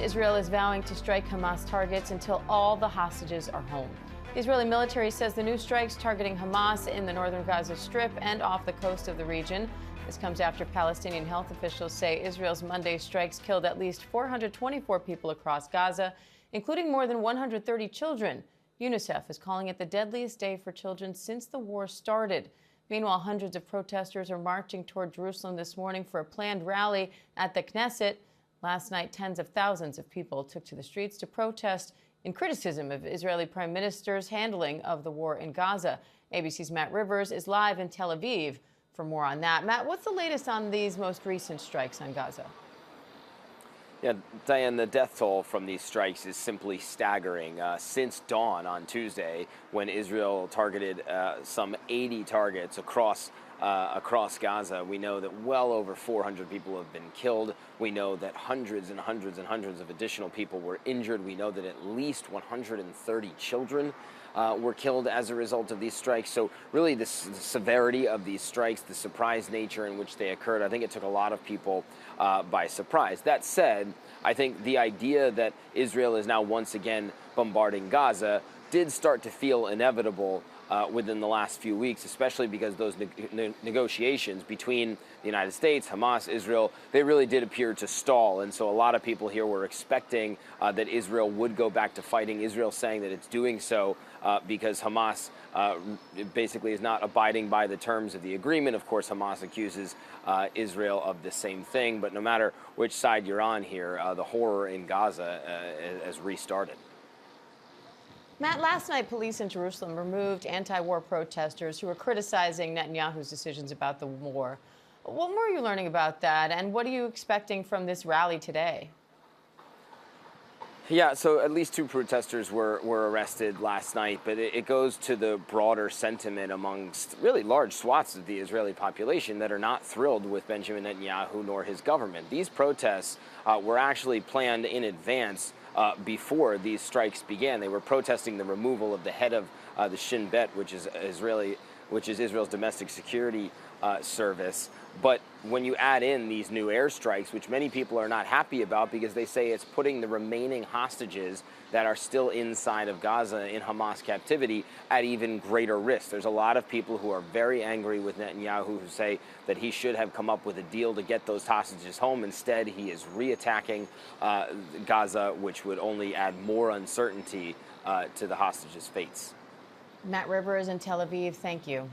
Israel is vowing to strike Hamas targets until all the hostages are home. The Israeli military says the new strikes targeting Hamas in the northern Gaza Strip and off the coast of the region. This comes after Palestinian health officials say Israel's Monday strikes killed at least 424 people across Gaza, including more than 130 children. UNICEF is calling it the deadliest day for children since the war started. Meanwhile, hundreds of protesters are marching toward Jerusalem this morning for a planned rally at the Knesset. Last night, tens of thousands of people took to the streets to protest in criticism of Israeli Prime Minister's handling of the war in Gaza. ABC's Matt Rivers is live in Tel Aviv for more on that. Matt, what's the latest on these most recent strikes on Gaza? Yeah, Diane, the death toll from these strikes is simply staggering. Since dawn on Tuesday, when Israel targeted some 80 targets across Gaza, we know that well over 400 people have been killed. We know that hundreds and hundreds and hundreds of additional people were injured. We know that at least 130 children were killed as a result of these strikes. So really the severity of these strikes, the surprise nature in which they occurred, I think it took a lot of people by surprise. That said, I think the idea that Israel is now once again bombarding Gaza did start to feel inevitable within the last few weeks, especially because those negotiations between the United States, Hamas, Israel, they really did appear to stall. And so a lot of people here were expecting that Israel would go back to fighting. Israel saying that it's doing so because Hamas basically is not abiding by the terms of the agreement. Of course, Hamas accuses Israel of the same thing. But no matter which side you're on here, the horror in Gaza has restarted. Matt, last night, police in Jerusalem removed anti-war protesters who were criticizing Netanyahu's decisions about the war. What more are you learning about that, and what are you expecting from this rally today? Yeah, so at least 2 protesters were arrested last night, but it goes to the broader sentiment amongst really large swaths of the Israeli population that are not thrilled with Benjamin Netanyahu nor his government. These protests were actually planned in advance before these strikes began. They were protesting the removal of the head of the Shin Bet, which is Israel's domestic security service. But when you add in these new airstrikes, which many people are not happy about because they say it's putting the remaining hostages that are still inside of Gaza in Hamas captivity at even greater risk. There's a lot of people who are very angry with Netanyahu who say that he should have come up with a deal to get those hostages home. Instead, he is reattacking Gaza, which would only add more uncertainty to the hostages' fates. Matt Rivers in Tel Aviv, thank you.